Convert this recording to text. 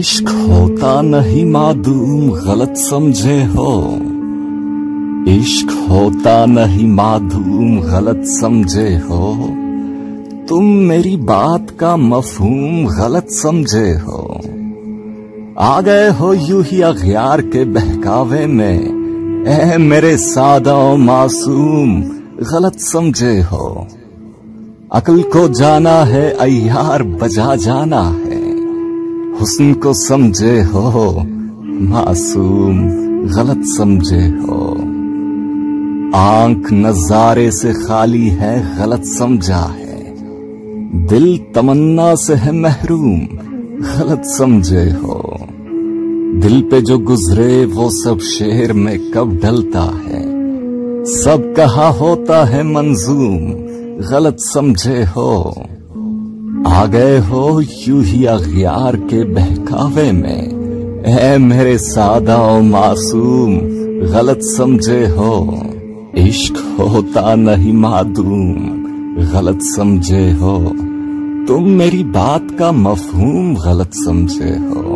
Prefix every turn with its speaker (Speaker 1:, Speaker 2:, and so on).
Speaker 1: इश्क होता नहीं मादूम गलत समझे हो। इश्क होता नहीं मादूम गलत समझे हो। तुम मेरी बात का मफहूम गलत समझे हो। आ गए हो यूं ही अगयार के बहकावे में, ए मेरे सादा मासूम गलत समझे हो। अक्ल को जाना है अय्यार बजा जाना है, हुस्न को समझे हो मासूम गलत समझे हो। आंख नजारे से खाली है गलत समझा है, दिल तमन्ना से है महरूम गलत समझे हो। दिल पे जो गुजरे वो सब शेर में कब ढलता है, सब कहा होता है मंजूम गलत समझे हो। आ गए हो यूं ही अगयार के बहकावे में, ऐ मेरे सादा मासूम गलत समझे हो। इश्क होता नहीं मादूम गलत समझे हो। तुम मेरी बात का मफहूम गलत समझे हो।